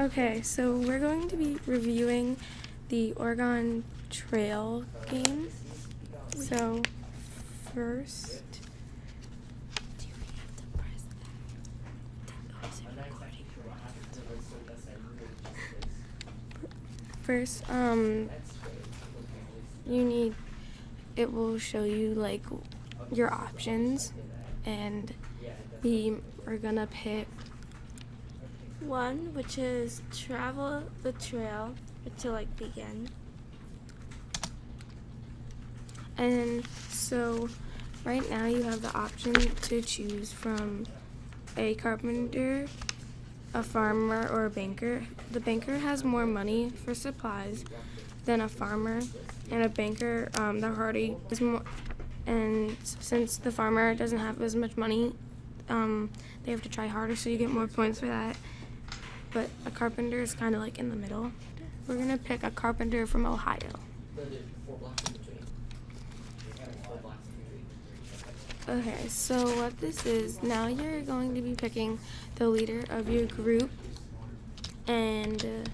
Okay, so we're going to be reviewing the Oregon Trail game. So first, first, it will show you like your options, and we are gonna pick one, which is travel the trail to like begin. And so right now you have the option to choose from a carpenter, a farmer, or a banker. The banker has more money for supplies than a farmer, and a banker, the hardy is more, and since the farmer doesn't have as much money, they have to try harder, so you get more points for that. But a carpenter is kind of like in the middle. We're gonna pick a carpenter from Ohio. Okay, so what this is, now you're going to be picking the leader of your group, and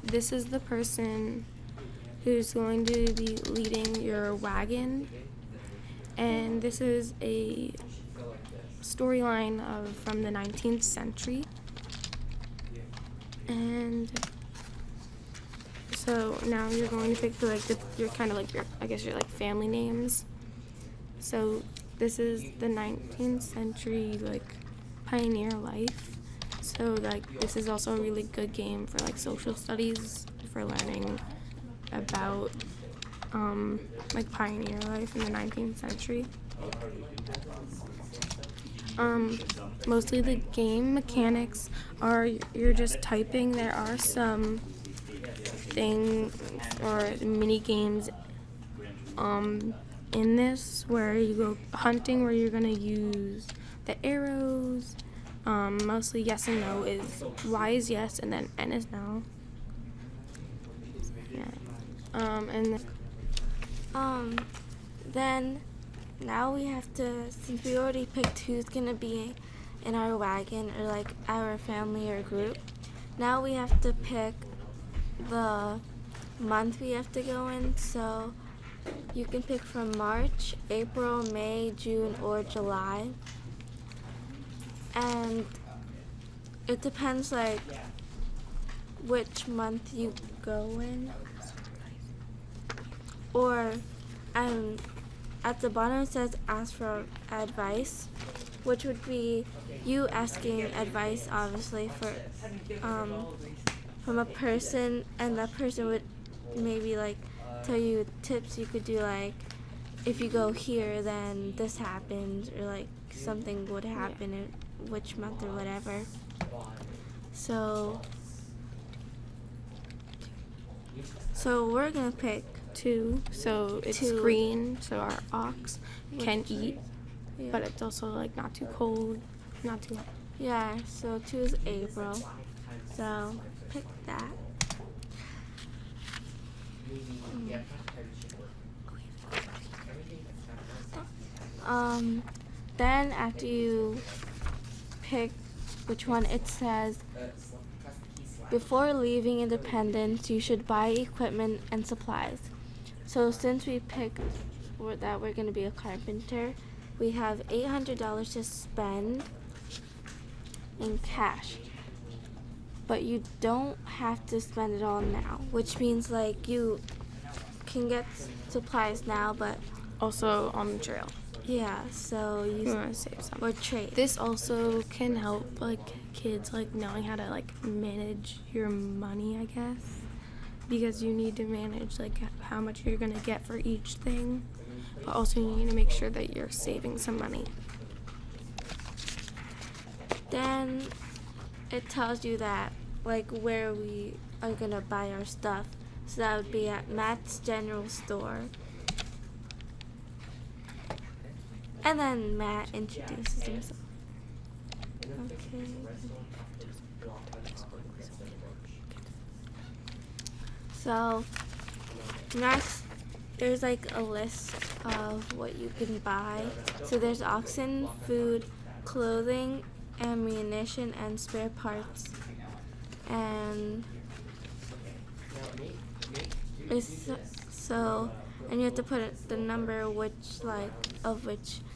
this is the person who's going to be leading your wagon, and this is a storyline from the 19th century. And so now you're going to pick your family names. So this is the 19th century pioneer life. So this is also a really good game for social studies, for learning about pioneer life in the 19th century. Mostly the game mechanics are you're just typing. There are some things or mini games in this where you go hunting, where you're gonna use the arrows. Mostly yes and no is Y is yes and then N is no. Yeah. Then now we have to, since we already picked who's gonna be in our wagon or our family or group, now we have to pick the month we have to go in. So you can pick from March, April, May, June, or July. And it depends which month you go in. Or at the bottom it says ask for advice, which would be you asking advice, obviously, from a person, and that person would maybe tell you tips you could do, if you go here then this happens, or something would happen in which month or whatever. So we're gonna pick two, so it's green, so our ox can eat, but it's also not too cold, not too hot. Yeah, so 2 is April, so pick that. Then after you pick which one, it says before leaving Independence you should buy equipment and supplies. So since we picked that we're going to be a carpenter, we have $800 to spend in cash. But you don't have to spend it all now, which means you can get supplies now, but also on the trail. Yeah, so you want to save some. Or trade. This also can help kids knowing how to manage your money, I guess, because you need to manage how much you're gonna get for each thing, but also you need to make sure that you're saving some money. Then it tells you that where we are gonna buy our stuff. So that would be at Matt's General Store. And then Matt introduces himself. Okay. So next, there's a list of what you can buy. So there's oxen, food, clothing, ammunition, and spare parts. and it's so, and you have to put the number of which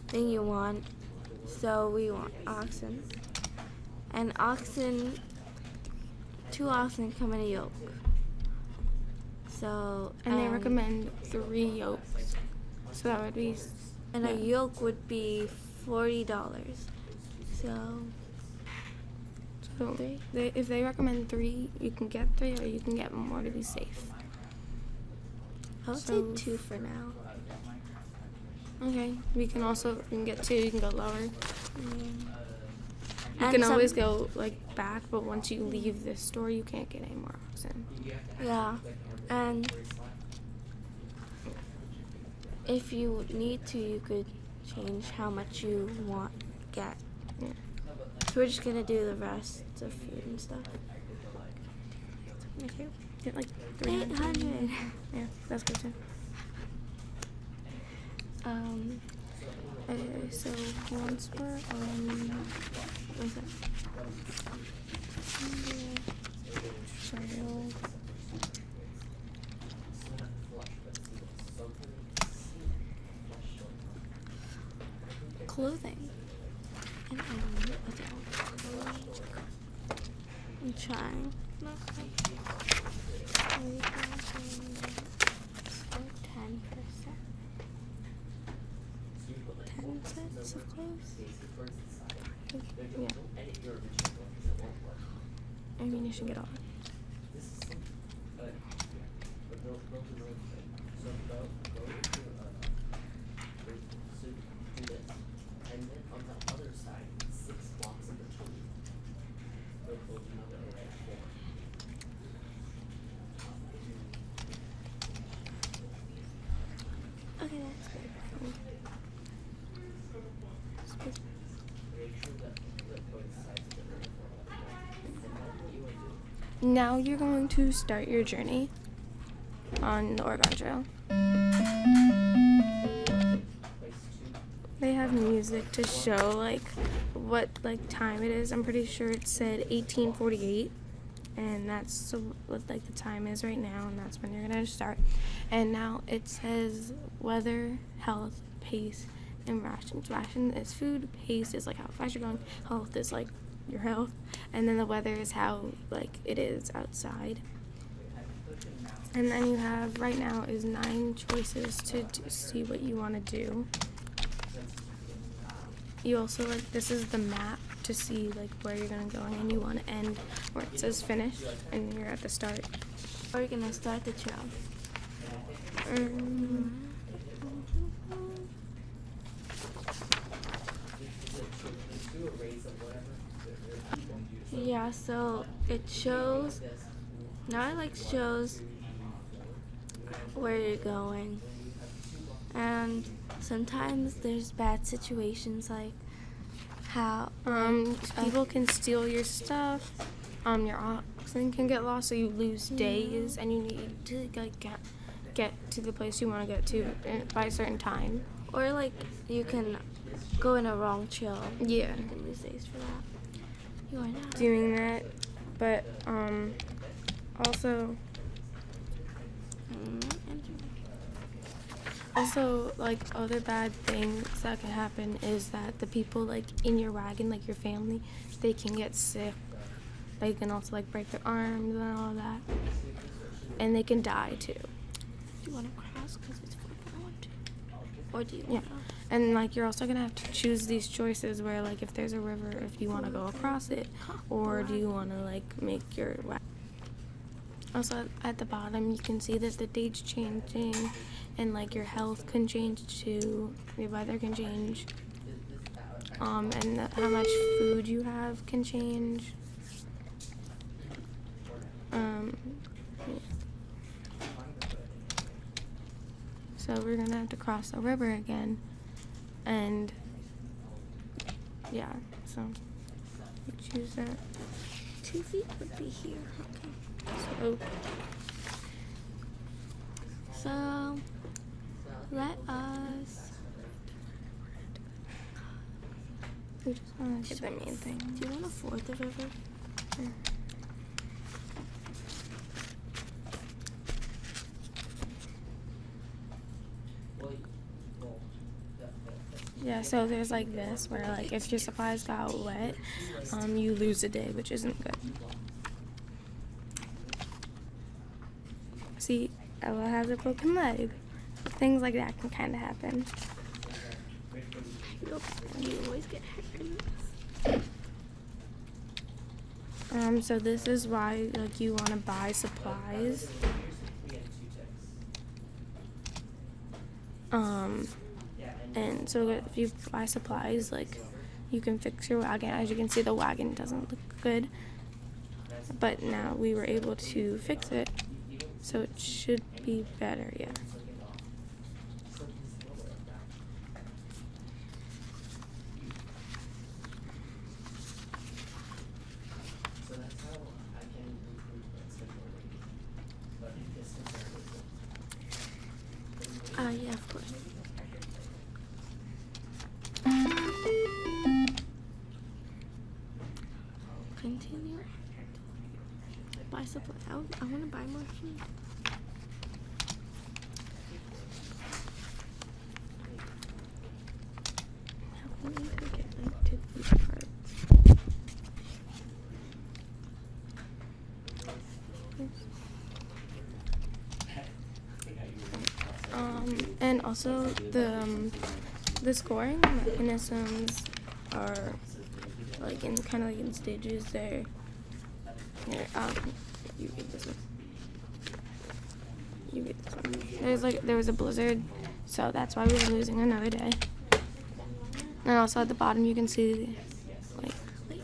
thing you want. So we want oxen, and two oxen come in a yoke. So And they recommend 3 yolks. So that would be. And a yoke would be $40. So if they recommend 3, you can get 3 or you can get more to be safe. I would say 2 for now. Okay, we can get 2. You can go lower. You And can always go back, but once you leave this store, you can't get any more oxen. Yeah, and if you need to, you could change how much you want to get. Yeah. So we're just gonna do the rest of food and stuff. Okay. Get 300. 800. Yeah, that's good too. Okay, so once we're on, what's that? Trail. Clothing. And I'm trying. 10%. 10 sets of clothes. Yeah. I mean, you should get all. Okay, that's good. Now you're going to start your journey on the Oregon Trail. They have music to show what time it is. I'm pretty sure it said 1848, and that's what the time is right now, and that's when you're gonna start. And now it says weather, health, pace, and rations. Ration is food, pace is how fast you're going, health is your health, and then the weather is how it is outside. And then you have right now is 9 choices to see what you want to do. You also this is the map to see where you're gonna go, and you want to end where it says finish, and you're at the start. Or you're gonna start the trail. Yeah, so it shows, now it shows where you're going, and sometimes there's bad situations how people can steal your stuff, your oxen can get lost, so you lose days, and you need to get to the place you want to get to by a certain time. Or you can go in a wrong trail. Yeah. You can lose days for that. You are not doing that, but also other bad things that can happen is that the people in your wagon, your family, they can get sick. They can also break their arms and all that, and they can die too. Do you want to cross because it's 4.12? Or do you Yeah. And you're also gonna have to choose these choices where if there's a river, if you want to go across it, or do you want to make your way. Also at the bottom you can see that the date's changing, and your health can change too, your weather can change, and how much food you have can change. So we're gonna have to cross the river again. And yeah, so we choose that. 2 feet would be here. Okay. So let us. We just want to hit the main thing. Do you want to ford the river? Sure. Yeah, so there's like this where like if your supplies got wet, you lose a day, which isn't good. See, Ella has a broken leg. Things like that can kind of happen. You always get hackers. So this is why like you want to buy supplies. And so if you buy supplies, like you can fix your wagon. As you can see, the wagon doesn't look good, but now we were able to fix it, so it should be better. Yeah. Yeah, of course. Continue. Buy supply. I want to buy more food. How can we get like to these parts? And also the scoring mechanisms are like in kind of like in stages. There, here, you read this one. You read this one. There was a blizzard, so that's why we were losing another day. And also at the bottom you can see like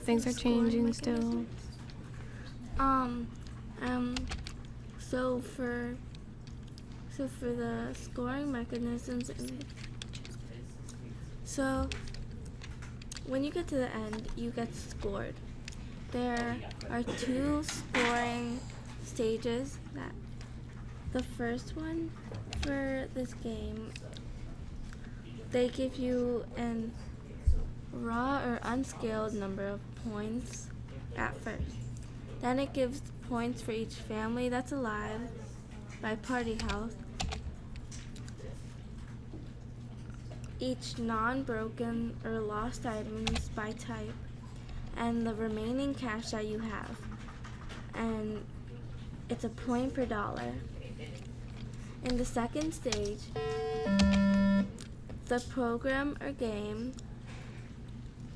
things are changing still. So for the scoring mechanisms, so when you get to the end, you get scored. There are 2 scoring stages. The first one for this game, they give you an raw or unscaled number of points at first. Then it gives points for each family that's alive by party health, each non-broken or lost items by type, and the remaining cash that you have. And it's a point per dollar. In the second stage, the program or game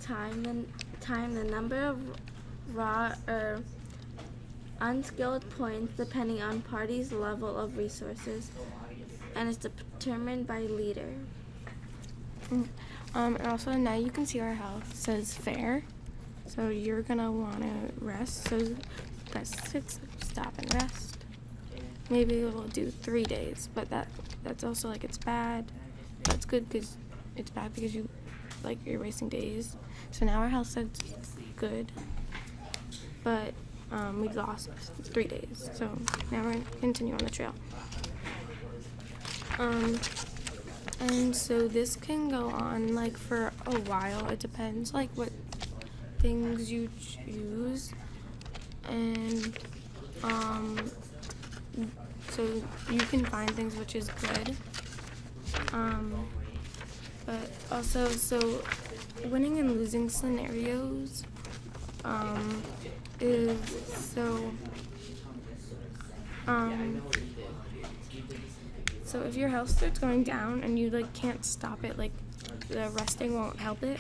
time the number of raw or unskilled points depending on party's level of resources, and it's determined by leader. And also now you can see our health says fair, so you're gonna want to rest. So press 6, stop and rest. Maybe we'll do 3 days, but that's also like it's bad. That's good because it's bad because you're wasting days. So now our health says good, but we lost 3 days. So now we're gonna continue on the trail. And so this can go on like for a while. It depends like what things you choose, and so you can find things, which is good. But also, so winning and losing scenarios is so if your health starts going down and you like can't stop it, like the resting won't help it,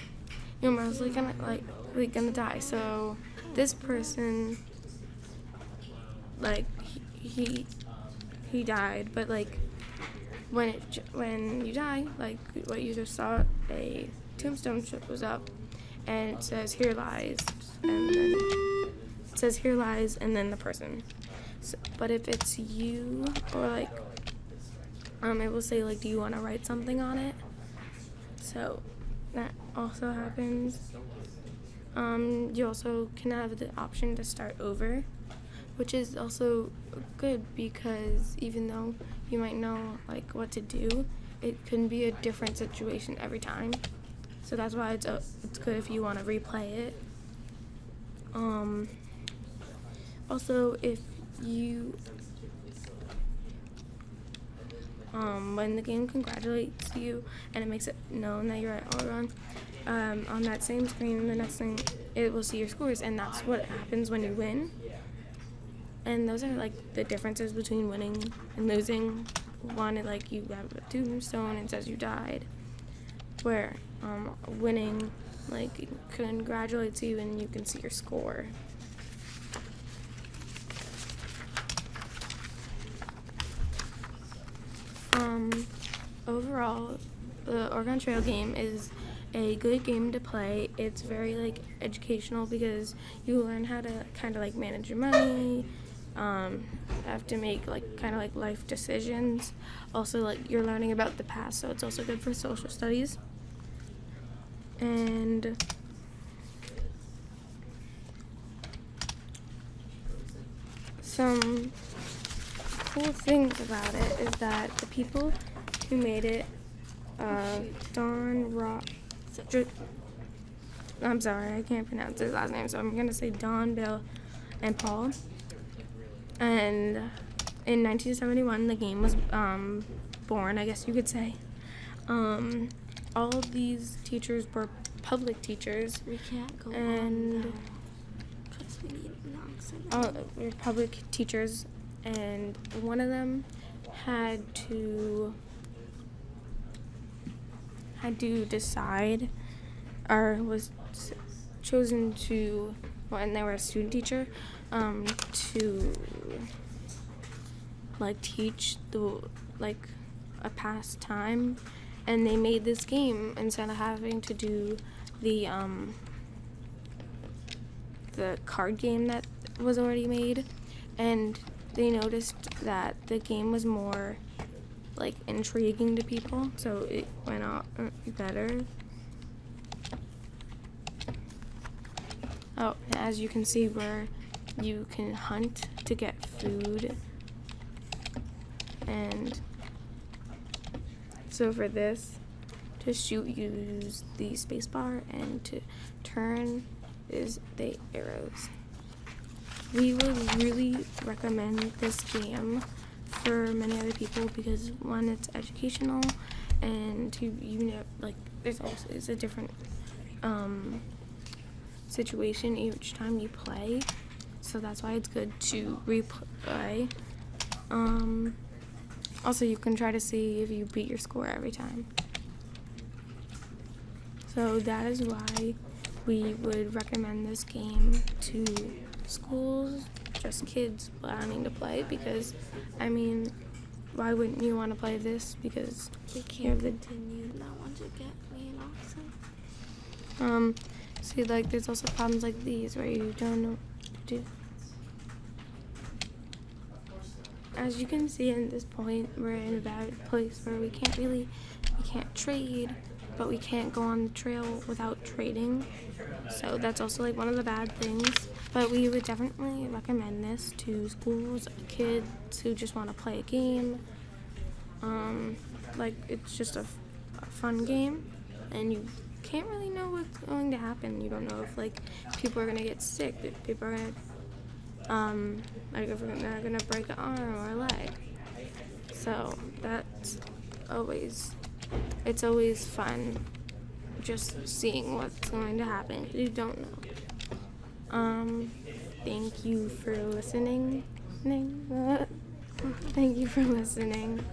you're mostly gonna die. So this person, like he died, but like when you die, like what you just saw, a tombstone shows up and it says here lies, and then it says here lies and then the person. So, but if it's you, or like it will say like, do you want to write something on it? So that also happens. You also can have the option to start over, which is also good because even though you might know like what to do, it can be a different situation every time. So that's why it's good if you want to replay it. Also, if you when the game congratulates you and it makes it known that you're at Oregon, on that same screen, the next thing, it will see your scores, and that's what happens when you win. And those are like the differences between winning and losing. One, like you have a tombstone and says you died, where winning like congratulates you and you can see your score. Overall, the Oregon Trail game is a good game to play. It's very like educational because you learn how to kind of like manage your money, have to make like kind of like life decisions. Also, like you're learning about the past, so it's also good for social studies. And some cool things about it is that the people who made it, I'm sorry, I can't pronounce his last name, so I'm going to say Don, Bill, and Paul. And in 1971, the game was born, I guess you could say. All of these teachers were public teachers. We can't go and on because we need nonsense. All were public teachers, and one of them had to decide, or was chosen to, when they were a student teacher, to like teach a past time, and they made this game instead of having to do the card game that was already made, and they noticed that the game was more like intriguing to people, so it went out better. Oh, as you can see, where you can hunt to get food, and so for this, to shoot, you use the spacebar, and to turn is the arrows. We would really recommend this game for many other people because, one, it's educational, and two, like it's a different situation each time you play, so that's why it's good to replay. Also, you can try to see if you beat your score every time. So that is why we would recommend this game to schools, just kids planning to play, because, I mean, why wouldn't you want to play this? Because we can't continue not want to get me an oxen. See, like, there's also problems like these where you don't know what to do. As you can see in this point, we're in a bad place where we can't trade, but we can't go on the trail without trading. So that's also like one of the bad things. But we would definitely recommend this to schools, kids who just want to play a game. Like, it's just a fun game, and you can't really know what's going to happen. You don't know if like people are gonna get sick, if people are gonna like if they're gonna break an arm or a leg. So it's always fun just seeing what's going to happen. You don't know. Thank you for listening. Thank you for listening.